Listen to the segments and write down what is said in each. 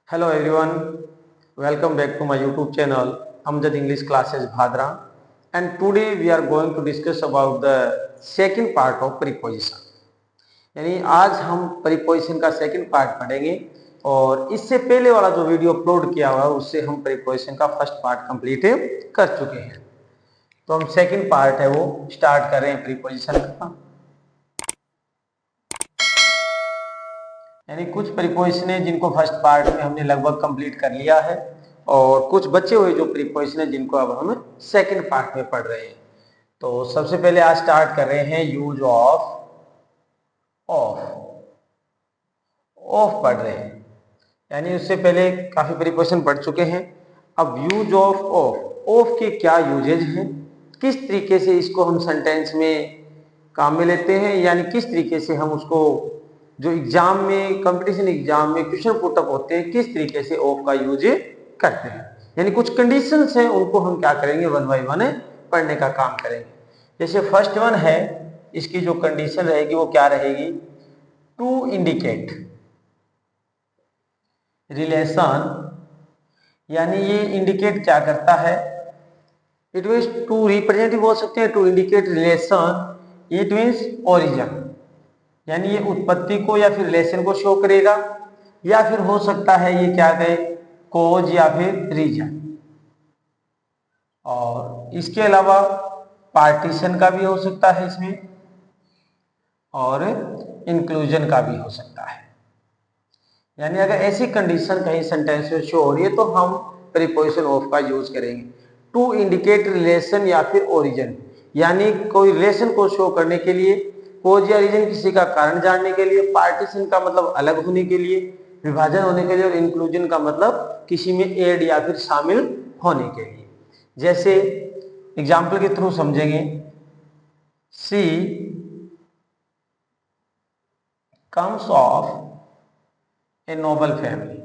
Hello everyone, welcome back to my YouTube channel Amjad English Classes Bhadra, and today we are going to discuss about the second part of preposition. यानी आज हम preposition का second part पढ़ेंगे और इससे पहले वाला जो वीडियो अपलोड किया हुआ है उससे हम preposition का first part कंप्लीट कर चुके हैं। तो हम second part है वो स्टार्ट कर रहे हैं preposition का। यानी कुछ प्रीपोजिशन है जिनको फर्स्ट पार्ट में हमने लगभग कंप्लीट कर लिया है और कुछ बचे हुए जो प्रीपोजिशन है जिनको अब हम सेकंड पार्ट में पढ़ रहे हैं। तो सबसे पहले आज स्टार्ट कर रहे हैं यूज ऑफ ऑफ ऑफ पढ़ रहे हैं। यानी उससे पहले काफी प्रीपोजिशन पढ़ चुके हैं। अब यूज ऑफ ऑफ के क्या यूजेज हैं, किस तरीके से इसको हम सेंटेंस में काम में लेते हैं, यानी किस तरीके से हम उसको जो एग्जाम में कंपटीशन एग्जाम में क्वेश्चन पुटअप होते हैं किस तरीके से ऑफ का यूज करते हैं। यानी कुछ कंडीशंस हैं उनको हम क्या करेंगे वन बाय वन पढ़ने का काम करेंगे। जैसे फर्स्ट वन है, इसकी जो कंडीशन रहेगी वो क्या रहेगी, टू इंडिकेट रिलेशन। यानी ये इंडिकेट क्या करता है, इट मीन्स टू रिप्रेजेंट बोल सकते हैं, to indicate relation, it means origin. यानी ये उत्पत्ति को या फिर रिलेशन को शो करेगा, या फिर हो सकता है ये क्या कहे, कोज या फिर रीजन। और इसके अलावा पार्टीशन का भी हो सकता है इसमें, और इंक्लूजन का भी हो सकता है। यानी अगर ऐसी कंडीशन कहीं सेंटेंस में शो हो रही है तो हम प्रीपोजिशन ऑफ का यूज करेंगे। टू इंडिकेट रिलेशन या फिर ओरिजिन, यानी कोई रिलेशन को शो करने के लिए, कोज या रीजन किसी का कारण जानने के लिए, पार्टीशन का मतलब अलग होने के लिए, विभाजन होने के लिए, और इंक्लूजन का मतलब किसी में ऐड या फिर शामिल होने के लिए। जैसे एग्जाम्पल के थ्रू समझेंगे, she comes of a noble family.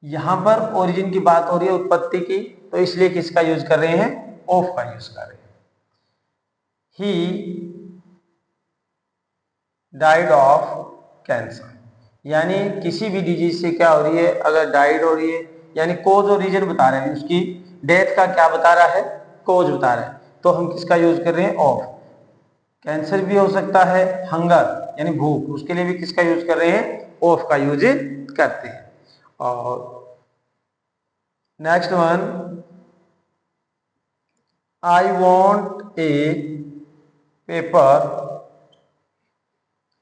यहां पर ओरिजिन की बात हो रही है, उत्पत्ति की, तो इसलिए किसका यूज कर रहे हैं, ऑफ का यूज कर रहे हैं। ही डाइड ऑफ कैंसर, यानी किसी भी डिजीज से क्या हो रही है, अगर डाइड हो रही है यानी कोज और रीजन बता रहे हैं, उसकी डेथ का क्या बता रहा है, कोज बता रहा है, तो हम किसका यूज कर रहे हैं, ऑफ। कैंसर भी हो सकता है, हंगर यानी भूख, उसके लिए भी किसका यूज कर रहे हैं, ऑफ का यूज करते हैं। और next one, I want A paper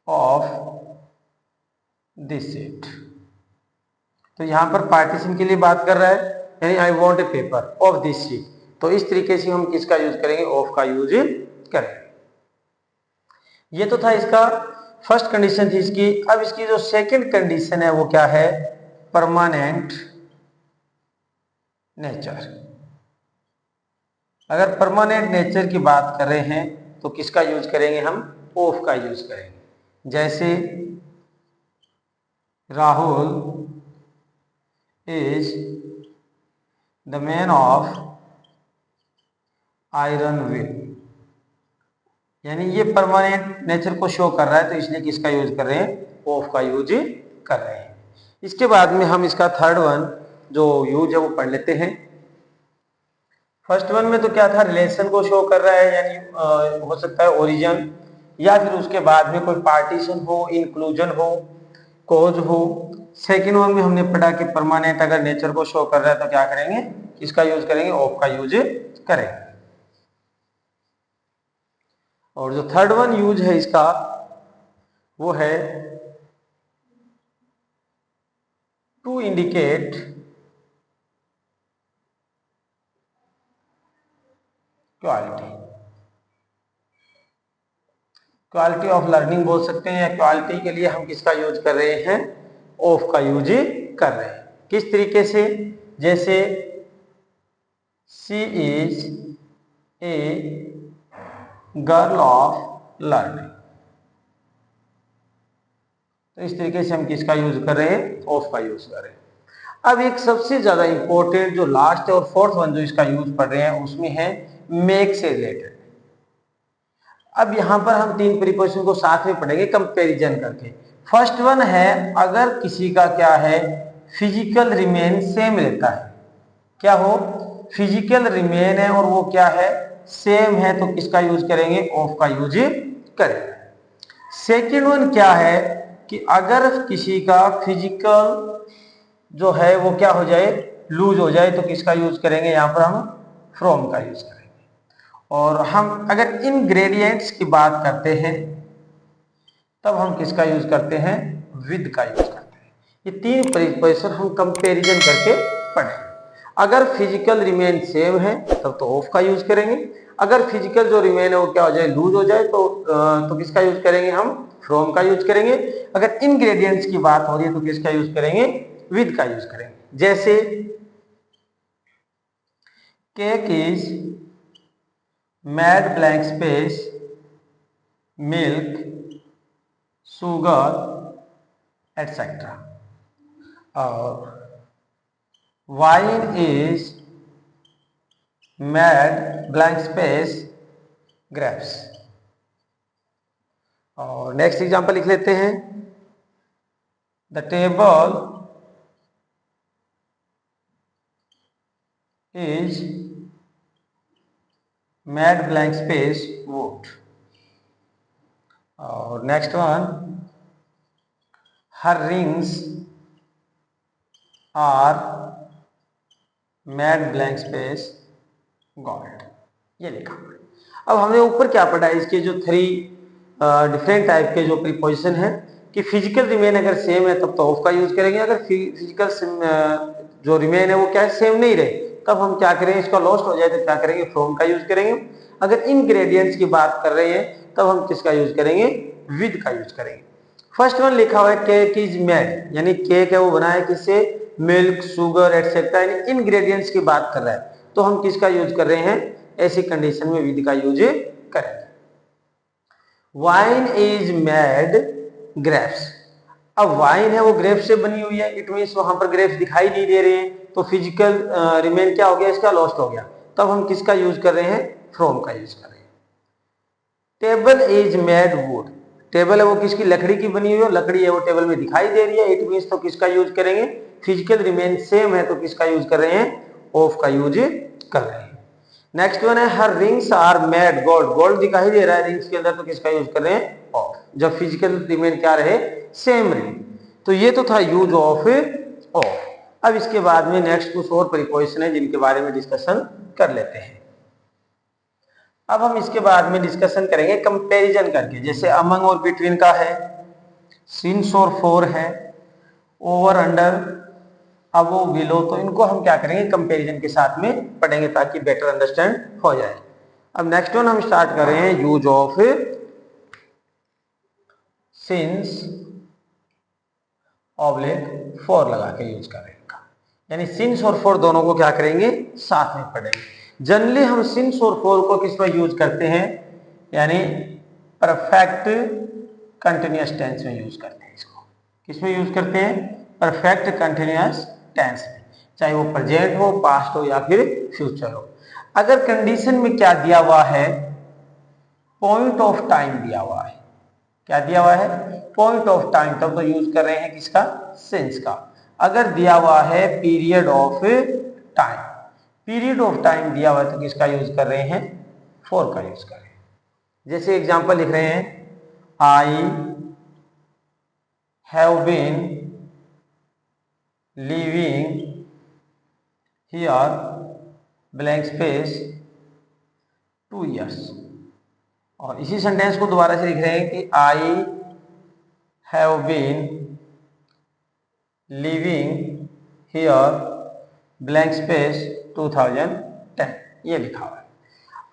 of this sheet. तो यहां पर पार्टीशन के लिए बात कर रहा है, यानी I want A paper of this sheet, तो इस तरीके से हम किसका यूज करेंगे, ऑफ का यूज करेंगे। ये तो था इसका फर्स्ट कंडीशन थी इसकी। अब इसकी जो सेकंड कंडीशन है वो क्या है, परमानेंट नेचर। अगर परमानेंट नेचर की बात कर रहे हैं तो किसका यूज करेंगे, हम ऑफ का यूज करेंगे। जैसे Rahul is the man of iron will, यानी ये परमानेंट नेचर को शो कर रहा है, तो इसलिए किसका यूज कर रहे हैं, ऑफ का यूज कर रहे हैं। इसके बाद में हम इसका थर्ड वन जो यूज है वो पढ़ लेते हैं। फर्स्ट वन में तो क्या था, रिलेशन को शो कर रहा है, यानी हो सकता है ओरिजिन, या फिर उसके बाद में कोई पार्टीशन हो, इंक्लूजन हो, कोज हो। सेकेंड वन में हमने पढ़ा कि परमानेंट अगर नेचर को शो कर रहा है तो क्या करेंगे, इसका यूज करेंगे, ऑफ का यूज करेंगे। और जो थर्ड वन यूज है इसका वो है to indicate quality. Quality of learning बोल सकते हैं, या क्वालिटी के लिए हम किसका यूज कर रहे हैं, ऑफ का यूज कर रहे हैं। किस तरीके से, जैसे she is a girl of learning, तो इस तरीके से हम किसका यूज कर रहे हैं, ऑफ का यूज कर रहे हैं। अब एक सबसे ज्यादा इंपॉर्टेंट जो लास्ट है और फोर्थ वन जो इसका यूज पढ़ रहे हैं उसमें है मेक से रिलेटेड। अब यहां पर हम तीन प्रीपोजिशन को साथ में पढ़ेंगे कंपैरिजन करके। फर्स्ट वन है अगर किसी का क्या है फिजिकल रिमेन सेम रहता है, क्या हो फिजिकल रिमेन है और वो क्या है सेम है, तो किसका यूज करेंगे ऑफ का यूज करेंगे। सेकेंड वन क्या है कि अगर किसी का फिजिकल जो है वो क्या हो जाए लूज हो जाए, तो किसका यूज करेंगे यहां पर हम फ्रॉम का यूज करेंगे। और हम अगर इनग्रेडिएंट्स की बात करते हैं तब हम किसका यूज करते हैं विद का यूज करते हैं। ये तीन प्रीपोजिशन हम कंपैरिजन करके पढ़ेंगे। अगर फिजिकल रिमेन सेम है तब तो ऑफ का यूज करेंगे, अगर फिजिकल जो रिमेन है वो क्या हो जाए लूज हो जाए तो किसका यूज करेंगे हम फ्रॉम का यूज करेंगे। अगर इनग्रेडिएंट्स की बात हो रही है तो किसका यूज करेंगे विद का यूज करेंगे। जैसे cake is made blank space milk sugar etcetera, और wine is made blank space grapes. और नेक्स्ट एग्जांपल लिख लेते हैं, the table is made blank space wood. और next one, her rings are made blank space gold. ये लिखा। अब हमने ऊपर क्या पढ़ा है, इसके जो थ्री डिफरेंट टाइप के जो प्रीपोजिशन है कि फिजिकल रिमेन अगर सेम है तब तो ऑफ का यूज करेंगे, अगर फिजिकल जो रिमेन है वो क्या है सेम नहीं रहे तब हम क्या करेंगे इसका लॉस्ट हो जाए तो क्या करेंगे फ्रॉम का यूज करेंगे। अगर इनग्रेडिएंट्स की बात कर रहे हैं तब हम किसका यूज करेंगे विद का यूज करेंगे। फर्स्ट वन लिखा हुआ है केक इज मेड, यानी केक है वो बना है किससे मिल्क शुगर एटसेट्रा, यानी इनग्रेडिएंट्स की बात कर रहा है तो हम किसका यूज कर रहे हैं ऐसी कंडीशन में विद का यूज करेंगे। वाइन इज मेड ग्रेप्स, अब वाइन है वो ग्रेप्स से बनी हुई है, इट मींस वहां पर ग्रेप्स दिखाई नहीं दे रहे हैं तो फिजिकल रिमेन क्या हो गया इसका लॉस्ट हो गया, तब हम किसका यूज कर रहे हैं फ्रॉम का यूज कर रहे हैं। Table is made would, table है वो किसकी लकड़ी की बनी हुई है, लकड़ी है वो टेबल में दिखाई दे रही है, इट मींस तो किसका यूज करेंगे फिजिकल रिमेन सेम है तो किसका यूज कर रहे हैं ऑफ का यूज कर रहे हैं। नेक्स्ट वन है her rings are made gold, gold दिखाई दे रहा है रिंग्स के अंदर तो किसका यूज कर रहे हैं ऑफ, जब फिजिकल रिमेन क्या रहे सेम रहे। तो ये तो था यूज ऑफ ऑफ। अब इसके बाद में नेक्स्ट कुछ और प्रीपोजिशन है जिनके बारे में डिस्कशन कर लेते हैं। अब हम इसके बाद में डिस्कशन करेंगे कंपैरिजन करके, जैसे अमंग और बिटवीन का है, सिंस और फॉर है, ओवर अंडर अबो बिलो, तो इनको हम क्या करेंगे कंपैरिजन के साथ में पढ़ेंगे ताकि बेटर अंडरस्टैंड हो जाए। अब नेक्स्ट वन हम स्टार्ट कर रहे हैं use of since oblique for लगा के यूज करेंगे, यानी सिंस और फॉर दोनों को क्या करेंगे साथ में पढ़ेंगे। जनरली हम सिंस और फॉर को किस में यूज करते हैं, यानी परफेक्ट कंटिन्यूअस टेंस में यूज करते हैं। इसको किस में यूज करते हैं परफेक्ट कंटिन्यूअस टेंस में, चाहे वो प्रेजेंट हो पास्ट हो या फिर फ्यूचर हो। अगर कंडीशन में क्या दिया हुआ है पॉइंट ऑफ टाइम दिया हुआ है, क्या दिया हुआ है पॉइंट ऑफ टाइम, तब तो यूज कर रहे हैं किसका सिंस का। अगर दिया हुआ है period of time, period of time दिया हुआ है तो किसका यूज कर रहे हैं फॉर का यूज कर रहे हैं। जैसे एग्जांपल लिख रहे हैं I have been living here blank space 2 years, और इसी सेंटेंस को दोबारा से लिख रहे हैं कि I have been living here blank space 2010, ये लिखा हुआ है।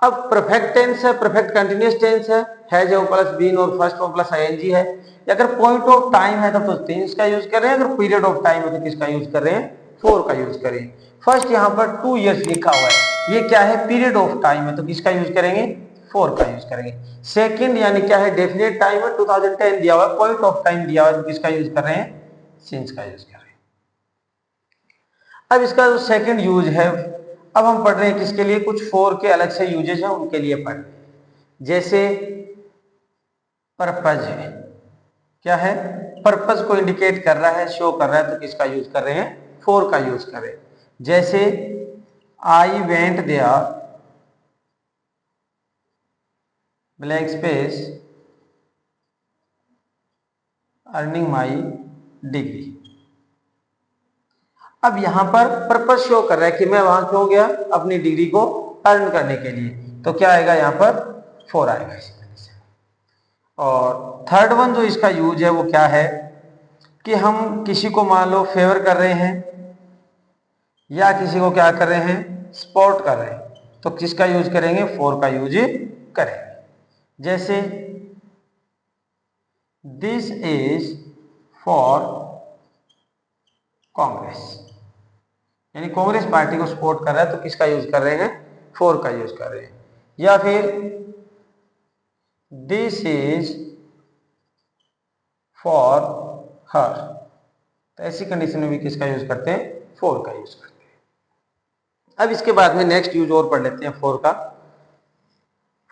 अब परफेक्ट टेंस है, परफेक्ट कंटिन्यूअस टेंस है, हैज है प्लस बीन और फर्स्ट फॉर्म प्लस आईएनजी है। अगर पॉइंट ऑफ टाइम है तब तो टेंस का यूज कर रहे हैं, अगर पीरियड ऑफ टाइम है तो किसका यूज कर रहे हैं फॉर का यूज करें। फर्स्ट यहाँ पर 2 years लिखा हुआ है, ये क्या है पीरियड ऑफ टाइम है तो किसका यूज करेंगे फॉर का यूज करेंगे। सेकंड यानी क्या है डेफिनेट टाइम है 2010 दिया हुआ है, पॉइंट ऑफ टाइम दिया हुआ है तो किसका यूज कर रहे हैं सिंस का यूज कर रहे हैं। अब इसका जो सेकंड यूज है, अब हम पढ़ रहे हैं किसके लिए, कुछ फॉर के अलग से यूजेस हैं उनके लिए पढ़ रहे हैं। जैसे पर्पज है, क्या है पर्पस को इंडिकेट कर रहा है, शो कर रहा है, तो किसका यूज कर रहे हैं? फॉर का यूज कर रहे हैं। जैसे I went there blank space earning my degree. अब यहां पर पर्पस शो कर रहा है कि मैं वहां क्यों गया? अपनी डिग्री को अर्न करने के लिए। तो क्या आएगा यहां पर? फॉर आएगा इसी तरह से। और थर्ड वन जो इसका यूज है वो क्या है कि हम किसी को मान लो फेवर कर रहे हैं या किसी को क्या कर रहे हैं? सपोर्ट कर रहे हैं, तो किसका यूज करेंगे? फॉर का यूज करेंगे। जैसे दिस इज फॉर कांग्रेस, यानी कांग्रेस पार्टी को सपोर्ट कर रहा है, तो किसका यूज कर रहे हैं? फॉर का यूज कर रहे हैं। या फिर दिस इज फॉर हर, तो ऐसी कंडीशन में भी किसका यूज करते हैं? फॉर का यूज करते हैं। अब इसके बाद में नेक्स्ट यूज और पढ़ लेते हैं फॉर का।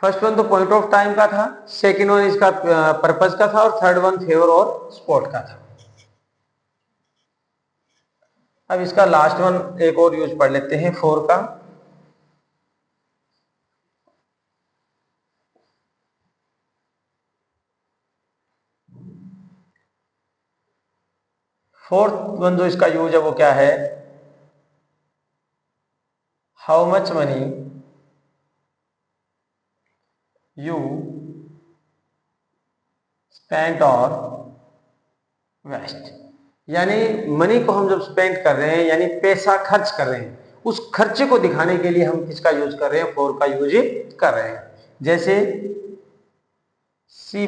फर्स्ट वन तो पॉइंट ऑफ टाइम का था, सेकेंड वन इसका पर्पस का था, और थर्ड वन फेवर और स्पॉट का था। अब इसका लास्ट वन एक और यूज पढ़ लेते हैं फॉर का। फोर्थ वन जो इसका यूज है वो क्या है? How much money you spend और वेस्ट, यानी मनी को हम जब स्पेंड कर रहे हैं, यानी पैसा खर्च कर रहे हैं, उस खर्चे को दिखाने के लिए हम किसका यूज कर रहे हैं? फॉर का यूज कर रहे हैं। जैसे she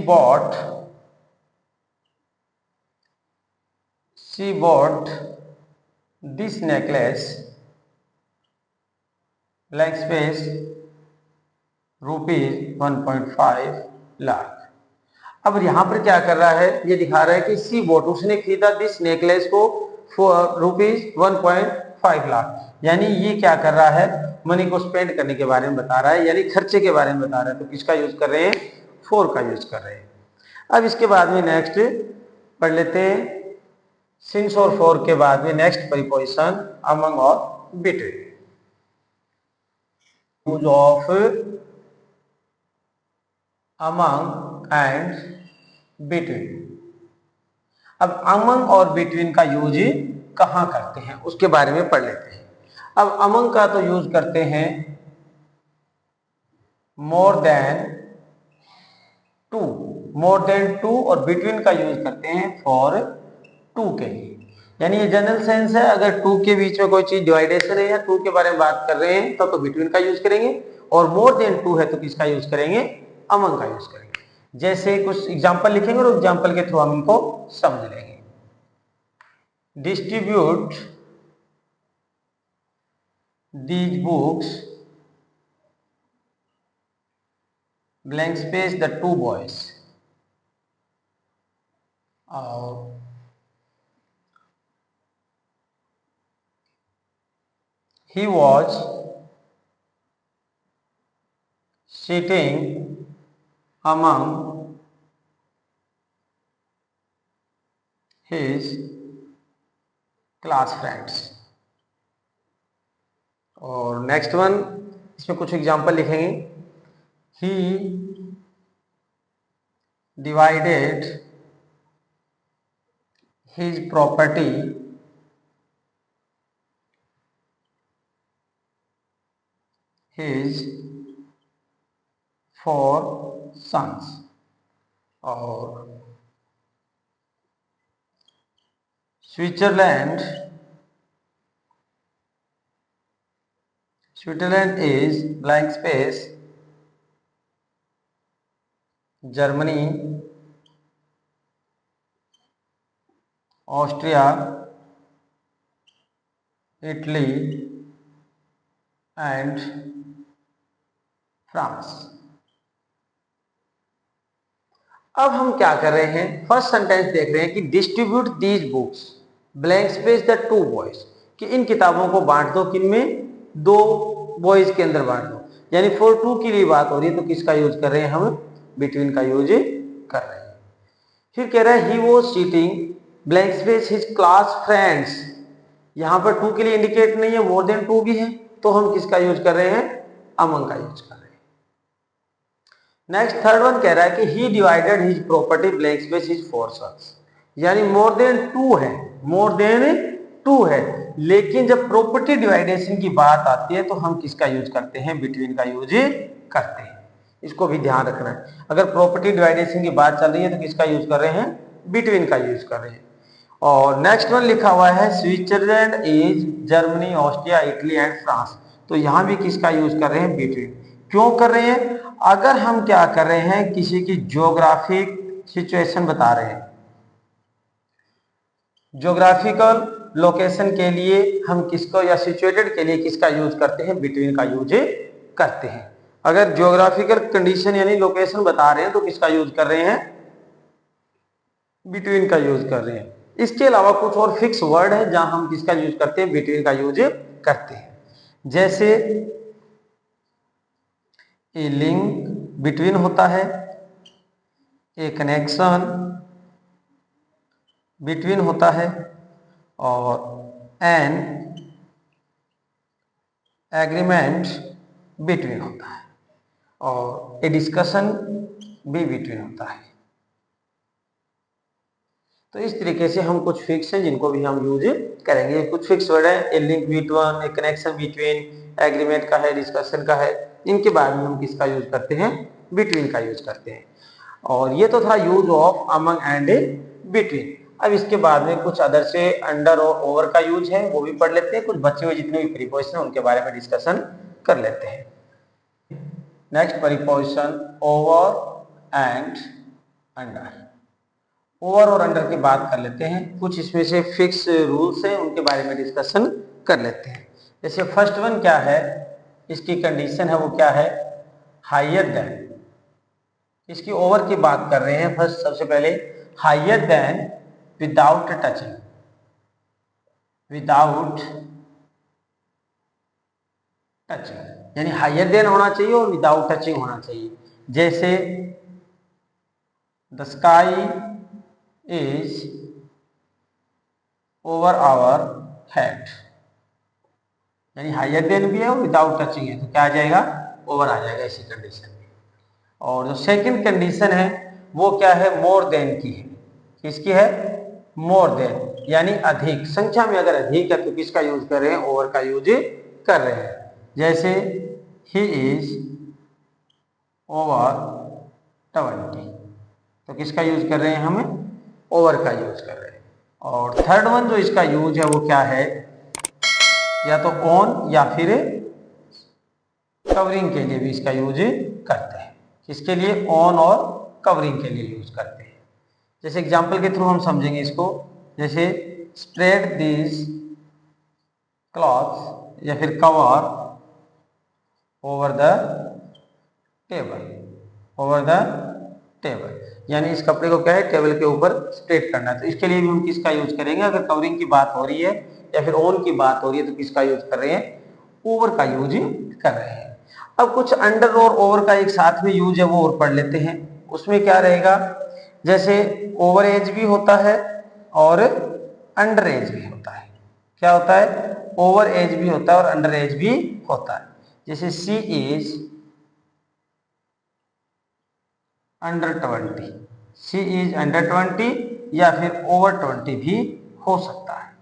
bought this necklace blank space ₹1.5 lakh. अब यहां पर क्या कर रहा है? ये दिखा रहा है कि सी बॉट, उसने खरीदा दिस नेकलेस को ₹1.5 लाख, यानी ये क्या कर रहा है? मनी को स्पेंड करने के बारे में बता रहा है, यानी खर्चे के बारे में बता रहा है, तो किसका यूज कर रहे हैं? फॉर का यूज कर रहे हैं। अब इसके बाद में नेक्स्ट पढ़ लेते हैं। सिंस और फॉर के बाद में नेक्स्ट प्रीपोजिशन अमंग और between. Use of among and between. अब अमंग और बिटवीन का यूज कहां करते हैं उसके बारे में पढ़ लेते हैं। अब अमंग का तो यूज करते हैं मोर देन टू, और बिटवीन का यूज करते हैं फॉर टू के लिए। यानी ये जनरल सेंस है, अगर टू के बीच में कोई चीज डिवाइडेशन है या टू के बारे में बात कर रहे हैं तो बिटवीन का यूज करेंगे, और मोर देन टू है तो किसका यूज करेंगे? अमंग का यूज करेंगे। जैसे कुछ एग्जांपल लिखेंगे और एग्जांपल के थ्रू हम इनको समझ लेंगे। Distribute these books blank space the two boys, और he was sitting among his class friends। और नेक्स्ट वन, इसमें कुछ एग्जांपल लिखेंगे। he divided his property his 4 sons। और Switzerland is blank space Germany, Austria, Italy and France. अब हम क्या कर रहे हैं? फर्स्ट सेंटेंस देख रहे हैं कि distribute these books blank space the two boys, कि इन किताबों को बांट दो, किनमें? दो बॉयज के अंदर बांट दो, यानी फॉर टू के लिए बात हो रही है, तो किसका यूज कर रहे हैं हम? बिटवीन का यूज कर रहे हैं। फिर कह रहा है he was sitting blank space his class friends. यहां पर टू के लिए इंडिकेट नहीं है, मोर देन टू भी है, तो हम किसका यूज कर रहे हैं, अमंग का यूज कर रहे हैं। नेक्स्ट थर्ड वन कह रहा है कि he divided his property blank space his four sons, यानी मोर देन टू है, मोर देन टू है, लेकिन जब प्रॉपर्टी डिवाइडेशन की बात आती है तो हम किसका यूज करते हैं, बिटवीन का यूज करते हैं। इसको भी ध्यान रखना है, अगर प्रॉपर्टी डिवाइडेशन की बात चल रही है तो किसका यूज कर रहे हैं, बिटवीन का यूज कर रहे हैं। और नेक्स्ट वन लिखा हुआ है Switzerland is Germany Austria Italy and France, तो यहां भी किसका यूज कर रहे हैं, बिटवीन। क्यों कर रहे हैं, अगर हम क्या कर रहे हैं, किसी की ज्योग्राफिक सिचुएशन बता रहे हैं, ज्योग्राफिकल लोकेशन के लिए हम किसको, या सिचुएटेड के लिए किसका यूज करते हैं, बिटवीन का यूज करते हैं। अगर ज्योग्राफिकल कंडीशन यानी लोकेशन बता रहे हैं तो किसका यूज कर रहे हैं, बिटवीन का यूज कर रहे हैं। इसके अलावा कुछ और फिक्स वर्ड है जहां हम किसका यूज करते हैं, बिटवीन का यूज करते हैं। जैसे ए लिंक बिटवीन होता है, ए कनेक्शन बिटवीन होता है, और एन एग्रीमेंट बिटवीन होता है, और ए डिस्कशन भी बिटवीन होता है। तो इस तरीके से हम कुछ फिक्स हैं जिनको भी हम यूज करेंगे। कुछ फिक्स वर्ड है, a link between, a connection between, agreement का है, डिस्कशन का है, इनके बाद में हम किसका यूज करते हैं, बिटवीन का यूज करते हैं। और ये तो था use of among and between. अब इसके बाद में कुछ अदर से अंडर और ओवर का यूज है, वो भी पढ़ लेते हैं। कुछ बचे हुए जितने भी प्रीपोजिशन है उनके बारे में डिस्कशन कर लेते हैं। Next preposition over and under. Over और अंडर की बात कर लेते हैं। कुछ इसमें से फिक्स रूल्स हैं उनके बारे में डिस्कशन कर लेते हैं। जैसे फर्स्ट वन क्या है, इसकी कंडीशन है वो क्या है, हायर देन। इसकी ओवर की बात कर रहे हैं। फर्स्ट सबसे पहले higher than without touching, without touching यानी हायर देन होना चाहिए और विदाउट टचिंग होना चाहिए। जैसे the sky is over our head, यानी हायर देन भी है और विदाउट टचिंग है तो क्या आ जाएगा, ओवर आ जाएगा इसी कंडीशन में। और जो सेकंड कंडीशन है वो क्या है, मोर देन की है। किसकी है, मोर देन यानी अधिक, संख्या में अगर अधिक है तो किसका यूज कर रहे हैं, ओवर का यूज कर रहे हैं। जैसे ही इज ओवर 20, तो किसका यूज कर रहे हैं, हमें ओवर का यूज कर रहे हैं। और थर्ड वन जो इसका यूज है वो क्या है, या तो ऑन या फिर कवरिंग के लिए भी इसका यूज करते हैं। किसके लिए, ऑन और कवरिंग के लिए यूज करते हैं। जैसे एग्जांपल के थ्रू हम समझेंगे इसको। जैसे स्प्रेड दिस क्लॉथ या फिर cover over the table, over the table यानी इस कपड़े को क्या है, टेबल के ऊपर स्प्रेड करना है। तो इसके लिए भी हम किसका यूज करेंगे, अगर कवरिंग की बात हो रही है या फिर ऑन की बात हो रही है तो किसका यूज कर रहे हैं, ओवर का यूज कर रहे हैं। अब कुछ अंडर और ओवर का एक साथ में यूज है वो और पढ़ लेते हैं। उसमें क्या रहेगा, जैसे ओवर एज भी होता है और अंडर एज भी होता है। क्या होता है, ओवर एज भी होता है और अंडर एज भी होता है। जैसे she is under 20, she is under 20 या फिर ओवर 20 भी हो सकता है।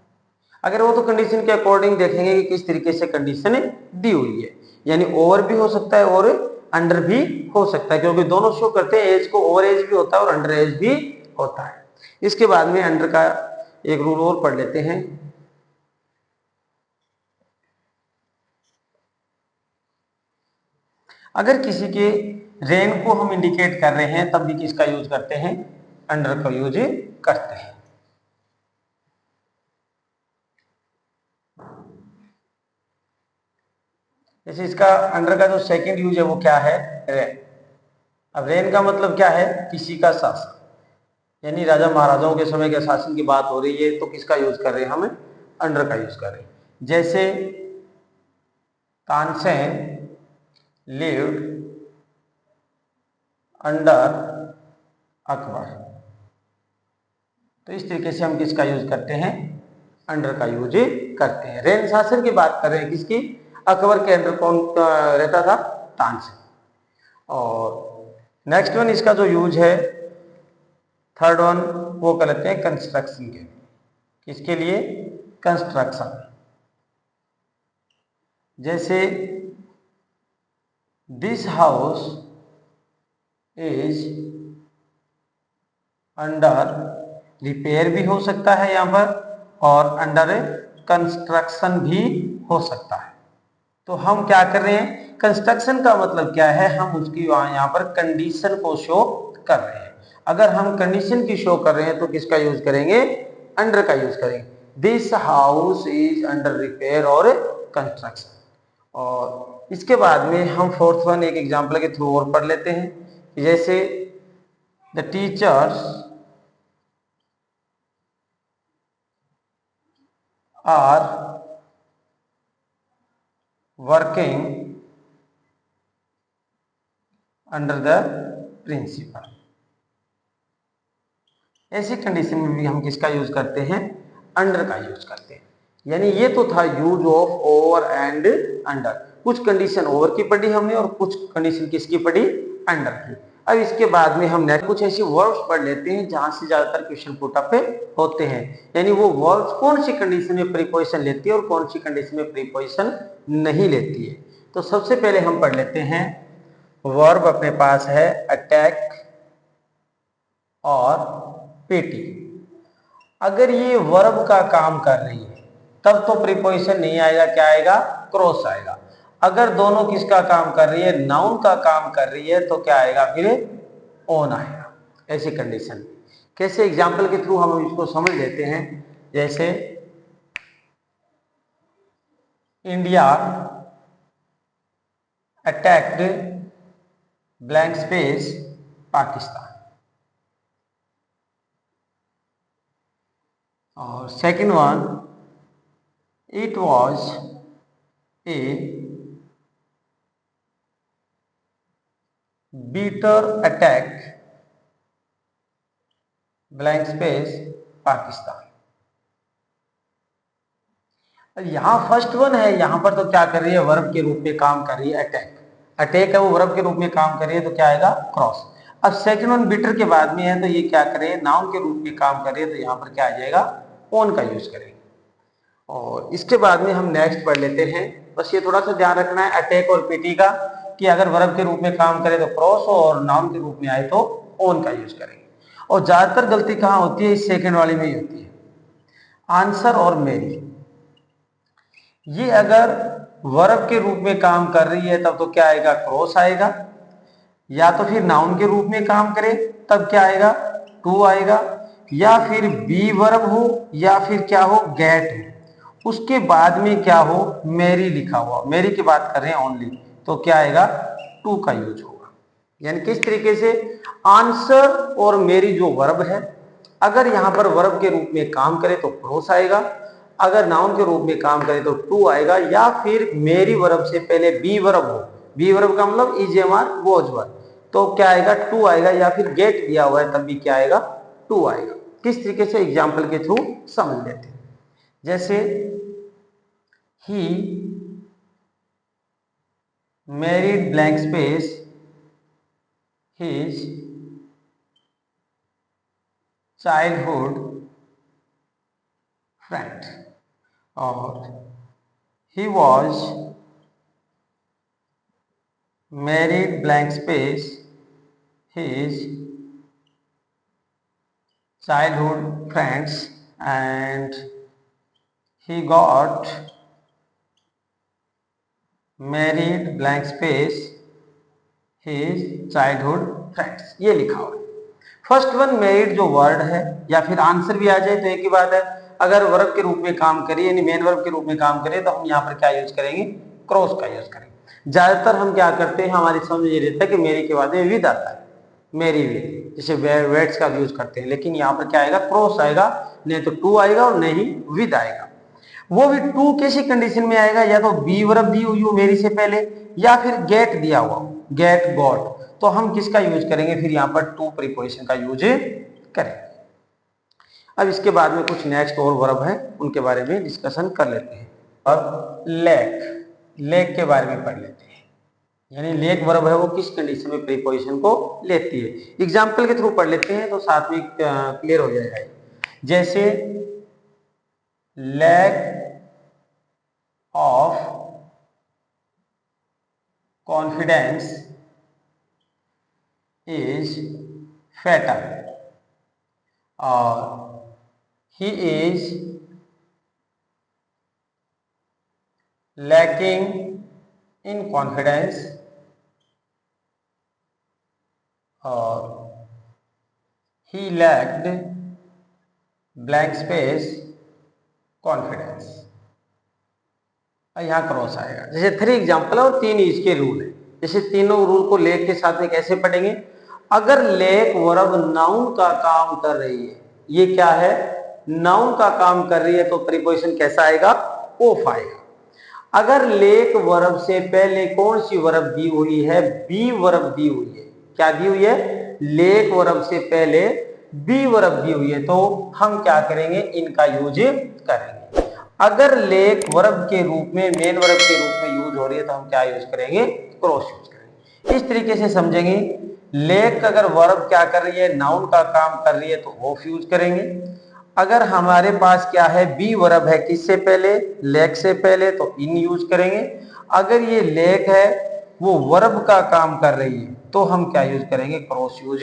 अगर वो तो कंडीशन के अकॉर्डिंग देखेंगे कि किस तरीके से कंडीशन दी हुई है, यानी ओवर भी हो सकता है और अंडर भी हो सकता है, क्योंकि दोनों शो करते हैं, एज को ओवर एज भी होता है और अंडर एज भी होता है। इसके बाद में अंडर का एक रूल और पढ़ लेते हैं। अगर किसी के रेन को हम इंडिकेट कर रहे हैं तब भी किसका यूज करते हैं, अंडर का यूज करते हैं। जैसे इसका अंडर का जो सेकंड यूज है वो क्या है, रेन। अब रेन का मतलब क्या है, किसी का शासन, यानी राजा महाराजाओं के समय के शासन की बात हो रही है तो किसका यूज कर रहे हैं, हमें अंडर का यूज कर रहे हैं। जैसे तानसेन लिव्ड अंडर अकबर, तो इस तरीके से हम किसका यूज करते हैं, अंडर का यूज करते हैं। रेन शासन की बात कर रहे हैं, किसकी, अकबर के अंडर कौन रहता था, तानसेन। और नेक्स्ट वन इसका जो यूज है, थर्ड वन, वो कर लेते हैं कंस्ट्रक्शन के लिए। किसके लिए, कंस्ट्रक्शन। जैसे this house is under repair भी हो सकता है यहां पर, और अंडर कंस्ट्रक्शन भी हो सकता है। तो हम क्या कर रहे हैं, कंस्ट्रक्शन का मतलब क्या है, हम उसकी यहां पर कंडीशन को शो कर रहे हैं। अगर हम कंडीशन की शो कर रहे हैं तो किसका यूज करेंगे, अंडर का यूज करेंगे। This house is under repair और कंस्ट्रक्शन। और इसके बाद में हम फोर्थ वन एक एग्जांपल के थ्रू और पढ़ लेते हैं। जैसे the teachers are working under the principal. ऐसी कंडीशन में भी हम किसका यूज करते हैं, अंडर का यूज करते हैं। यानी ये तो था use of over and under. कुछ कंडीशन ओवर की पढ़ी हमने और कुछ कंडीशन किसकी पढ़ी, अंडर की। अब इसके बाद में हम नेक्स्ट कुछ ऐसी वर्ब्स पढ़ लेते हैं जहां से ज्यादातर क्वेश्चन पुट अप होते हैं। यानी वो वर्ब्स कौन सी कंडीशन में प्रीपोजिशन लेती है और कौन सी कंडीशन में प्रीपोजिशन नहीं लेती है। तो सबसे पहले हम पढ़ लेते हैं, वर्ब अपने पास है अटैक और पेटी। अगर ये वर्ब का काम कर रही है तब तो प्रीपोजिशन नहीं आएगा, क्या आएगा, क्रॉस आएगा। अगर दोनों किसका काम कर रही है, नाउन का काम कर रही है, तो क्या आएगा, फिर ऑन आएगा। ऐसी कंडीशन कैसे, एग्जाम्पल के थ्रू हम इसको समझ लेते हैं। जैसे India attacked blank space Pakistan. और second one, it was a bitter attack blank space Pakistan. यहां फर्स्ट वन है, यहां पर तो क्या कर रही है, वर्ब के रूप में काम कर रही है, अटैक। अटैक है वो वर्ब के रूप में काम कर रही है, तो क्या आएगा, क्रॉस। अब सेकंड वन बिटर के बाद में है, तो ये क्या करे, नाउन के रूप में काम कर रही है, तो यहां पर क्या आ जाएगा, ऑन का यूज करेंगे। और इसके बाद में हम नेक्स्ट पढ़ लेते हैं। बस ये थोड़ा सा ध्यान रखना है अटैक और पीटी का, कि अगर वर्ब के रूप में काम करे तो क्रॉस और नाउन के रूप में आए तो ऑन का यूज करेंगे। और ज्यादातर गलती कहां होती है, इस सेकंड वाली में ही होती है, आंसर और मेरी। ये अगर वर्ब के रूप में काम कर रही है तब तो क्या आएगा, क्रॉस आएगा। या तो फिर नाउन के रूप में काम करे तब क्या आएगा, टू आएगा। या फिर बी वर्ब हो या फिर क्या हो, गेट हो, उसके बाद में क्या हो, मेरी लिखा हुआ, मेरी की बात कर रहे हैं ओनली, तो क्या आएगा, टू का यूज होगा। यानी किस तरीके से, आंसर और मेरी जो वर्ब है, अगर यहां पर वर्ब के रूप में काम करे तो क्रॉस आएगा, अगर नाउन के रूप में काम करे तो टू आएगा। या फिर मेरी वर्ब से पहले बी वर्ब हो, बी वर्ब का मतलब इजेमार वॉज वर्ब, तो क्या आएगा, टू आएगा। या फिर गेट दिया हुआ है तब भी क्या आएगा, टू आएगा। किस तरीके से, एग्जाम्पल के थ्रू समझ लेते हैं। जैसे he married blank space his childhood friend. और he was married blank space his childhood friends and he got married blank space his childhood friends। ये लिखा हुआ है। फर्स्ट वन मैरिड जो वर्ड है या फिर आंसर भी आ जाए तो एक ही बात है। अगर वर्ब के रूप में काम करिए, यानी मेन वर्ब के रूप में काम करिए, तो हम यहाँ पर क्या यूज करेंगे, क्रॉस का यूज करेंगे। ज्यादातर हम क्या करते हैं, हमारी समझ ये रहता है कि मेरी के बाद में विद आता है, मेरी विद, जैसे वेट्स का यूज करते हैं। लेकिन यहाँ पर क्या आएगा, क्रॉस आएगा, नहीं तो टू आएगा और नहीं विद आएगा। वो भी टू कैसी कंडीशन में आएगा, या तो बी वर्ब दी हुई हो मेरी से पहले, या फिर गेट दिया हुआ, गेट गॉट, तो हम किसका यूज करेंगे, फिर यहां पर टू प्रीपोजिशन का यूज करेंगे। अब इसके बाद में कुछ नेक्स्ट और वर्ब हैं, उनके बारे में डिस्कशन कर लेते हैं। अब लेक के बारे में पढ़ लेते हैं। यानी लेक वर्ब है वो किस कंडीशन में प्रीपोजिशन को लेती है, एग्जाम्पल के थ्रू पढ़ लेते हैं तो साथ में क्लियर हो जाएगा। जैसे lack of confidence is fatal और he is lacking in confidence or he lacked blank space confidence। यहाँ क्रॉस आएगा। जैसे 3 एग्जाम्पल और 3 इसके रूल है। जैसे तीनों रूल को लेक के साथ में कैसे पढ़ेंगे, अगर लेक वर्ब नाउन का काम कर रही है, ये क्या है, नाउन का काम कर रही है, तो प्रीपोजिशन कैसा आएगा, ऑफ आएगा। अगर लेक वर्ब से पहले कौन सी वर्ब दी हुई है, बी वर्ब दी हुई है। क्या दी हुई है, लेक वर्ब से पहले बी वर्ब दी हुई है, तो हम क्या करेंगे, इनका यूज करेंगे। अगर लेक वर्ब के रूप में, मेन वर्ब के रूप में यूज हो रही है, तो हम क्या यूज करेंगे, क्रॉस यूज करेंगे। इस तरीके से समझेंगे। लेक अगर वर्ब क्या कर रही है, नाउन का काम कर रही है, तो ऑफ यूज करेंगे। अगर हमारे पास क्या है, बी वर्ब है, किससे पहले, लेक से पहले, तो इन यूज करेंगे। अगर ये लेक है वो वर्ब का काम कर रही है, तो हम क्या यूज करेंगे, क्रॉस यूज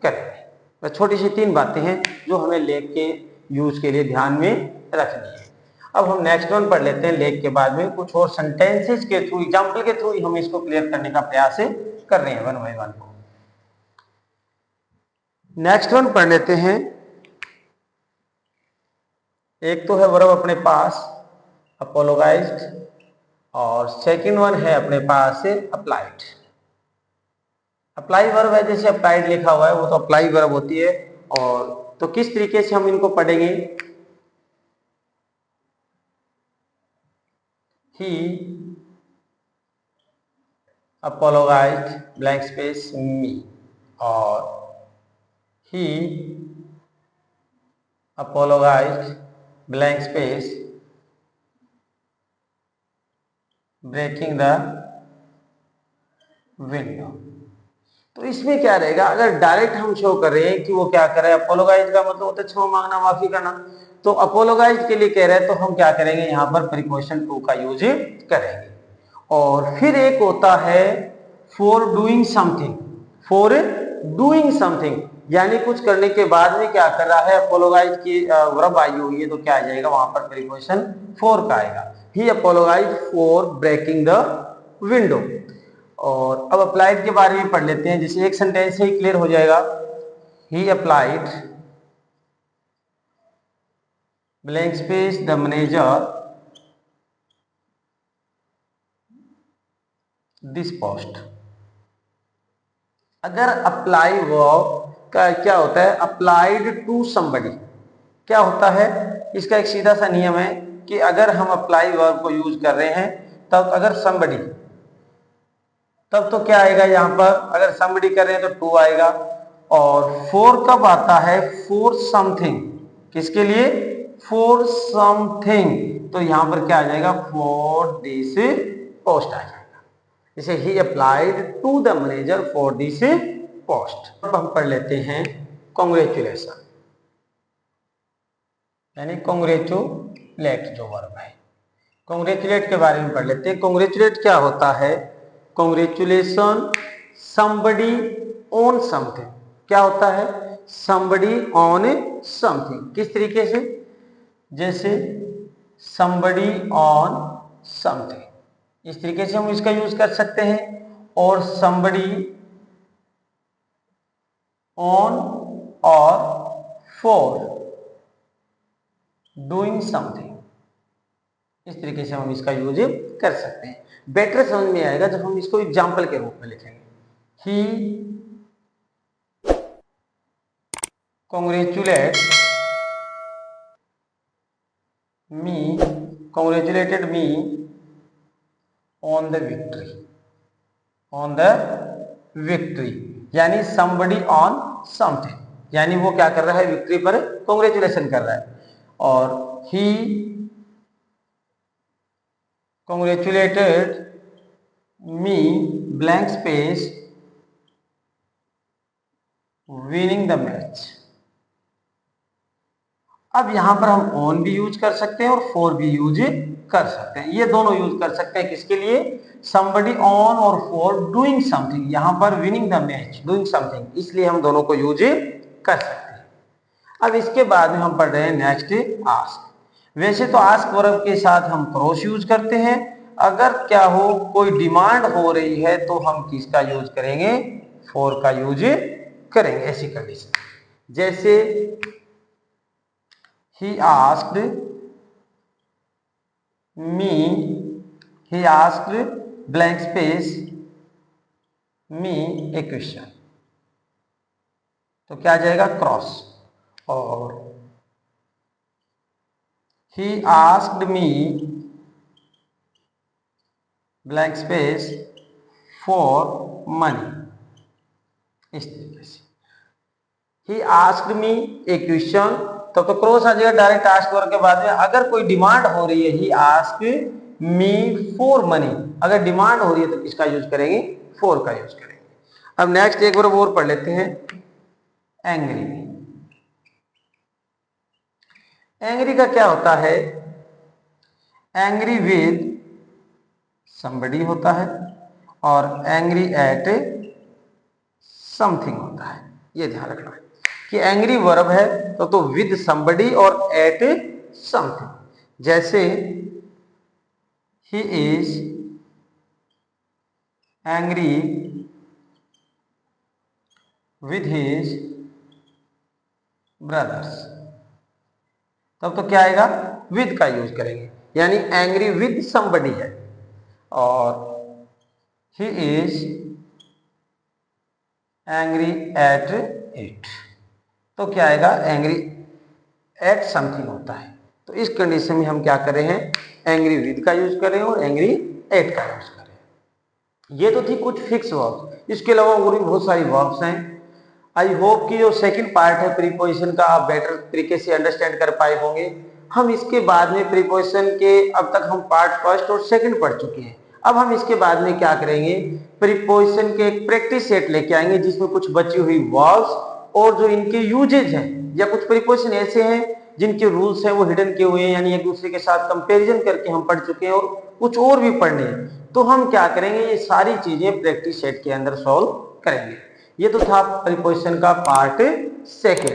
करेंगे। तो छोटी सी 3 बातें हैं जो हमें लेक के यूज के लिए ध्यान में रखनी है। अब हम नेक्स्ट वन पढ़ लेते हैं। लेक के बाद में कुछ और सेंटेंसेस के थ्रू, एग्जाम्पल के थ्रू हम इसको क्लियर करने का प्रयास कर रहे हैं वन बाय वन को। नेक्स्ट वन पढ़ लेते हैं। एक तो है वर्ब अपने पास अपोलोगाइज्ड, और सेकंड वन है अपने पास अप्लाइड। अप्लाई वर्ब है, जैसे अप्लाइड लिखा हुआ है वो तो अप्लाई वर्ब होती है। और तो किस तरीके से हम इनको पढ़ेंगे, ही apologized blank space me, और he apologized blank space breaking the window। तो इसमें क्या रहेगा, अगर डायरेक्ट हम शो कर रहे हैं कि वो क्या कर रहे हैं, अपोलोगाइज का मतलब होता है क्षमा मांगना, माफी करना, तो अपोलोगाइज के लिए कह रहे हैं, तो हम क्या करेंगे, यहाँ पर प्रीपोजिशन टू का यूज करेंगे। और फिर एक होता है for doing something, for doing something, यानी कुछ करने के बाद में क्या कर रहा है, अपोलोगाइज की वर्ब आई हुई है, तो क्या आ जाएगा, वहां पर प्रीपोजिशन फॉर का आएगा। ही अपोलोगाइज फॉर ब्रेकिंग द विंडो। और अब अप्लाइड के बारे में पढ़ लेते हैं, जिसे एक सेंटेंस से ही क्लियर हो जाएगा। He applied blank space the manager this post. अगर अप्लाई वर्ब का क्या होता है, अप्लाइड टू समबडी, क्या होता है, इसका एक सीधा सा नियम है कि अगर हम अप्लाई वर्ब को यूज कर रहे हैं, तब अगर समबडी, तब तो क्या आएगा, यहां पर अगर समबडी कर रहे हैं तो टू आएगा। और फॉर कब आता है, फॉर समथिंग, किसके लिए, फॉर समथिंग, तो यहां पर क्या आ जाएगा, फॉर दिस पोस्ट आ जाएगा। जैसे he applied to the manager for this post. अब हम पढ़ लेते हैं कॉन्ग्रेचुलेशन, यानी कॉन्ग्रेचुलेट जो वर्ब है। कॉन्ग्रेचुलेट के बारे में पढ़ लेते हैं। कॉन्ग्रेचुलेट क्या होता है, कॉन्ग्रेचुलेशन समबडी ऑन समथिंग। क्या होता है, समबडी ऑन समथिंग। किस तरीके से, जैसे समबडी ऑन समथिंग, इस तरीके से हम इसका यूज कर सकते हैं। और समबडी ऑन और फॉर डूइंग समथिंग, इस तरीके से हम इसका यूज कर सकते हैं। बेटर समझ में आएगा जब हम इसको एग्जाम्पल के रूप में लिखेंगे। ही congratulate me, congratulated me on the victory, on the victory, यानी somebody on something, यानी वो क्या कर रहा है, विक्ट्री पर कॉन्ग्रेचुलेशन कर रहा है। और he congratulated me blank space winning the match. अब यहां पर हम ऑन भी यूज कर सकते हैं और फॉर भी यूज कर सकते हैं। ये दोनों यूज कर सकते हैं किसके लिए, somebody on और for doing something। यहां पर winning the match, doing something, इसलिए हम दोनों को यूज कर सकते हैं। अब इसके बाद में हम पढ़ रहे हैं नेक्स्ट आस्क। वैसे तो आस्क वर्ब के साथ हम क्रॉस यूज करते हैं, अगर क्या हो कोई डिमांड हो रही है तो हम किसका यूज करेंगे, फॉर का यूज करेंगे। ऐसी कंडीशन जैसे he asked blank space me a question, तो क्या आ जाएगा, क्रॉस। और he asked me blank space for money, इस तरीके से he asked me a question, तो क्रॉस आ जाएगा डायरेक्ट आस्क वर्ब के बाद में। अगर कोई डिमांड हो रही है, he ask me for money, अगर डिमांड हो रही है तो किसका यूज करेंगे, फॉर का यूज करेंगे। अब नेक्स्ट एक वर्ब और पढ़ लेते हैं, एंग्री। एंग्री का क्या होता है, एंग्री विद समबडी होता है और एंग्री एट समथिंग होता है। ये ध्यान रखना है कि एंग्री वर्ब है तो विद समबडी और एट समथिंग। जैसे he is angry with his brothers, तब तो क्या आएगा, विद का यूज करेंगे, यानी एंग्री विद समबडी है। और he is angry at it, तो क्या आएगा, एंग्री एट समथिंग होता है। तो इस कंडीशन में हम क्या कर रहे हैं, एंग्री विद का यूज कर रहे हैं और एंग्री एट का यूज कर रहे हैं। ये तो थी कुछ फिक्स वर्ब्स, इसके अलावा और भी बहुत सारी वर्ब्स हैं। आई होप कि जो सेकंड पार्ट है प्रीपोजिशन का आप बेटर तरीके से अंडरस्टैंड कर पाए होंगे। हम इसके बाद में प्रीपोजिशन के, अब तक हम पार्ट फर्स्ट और सेकंड पढ़ चुके हैं। अब हम इसके बाद में क्या करेंगे, प्रीपोजिशन के एक प्रैक्टिस सेट लेके आएंगे जिसमें कुछ बची हुई वर्ब्स और जो इनके यूजेज हैं, या कुछ प्रीपोजिशन ऐसे हैं जिनके रूल्स हैं वो हिडन किए हुए हैं, यानी एक दूसरे के साथ कंपैरिजन करके हम पढ़ चुके हैं और कुछ और भी पढ़ने हैं। तो हम क्या करेंगे, ये सारी चीजें प्रैक्टिस सेट के अंदर सॉल्व करेंगे। ये तो था प्रीपोजिशन का पार्ट सेकंड।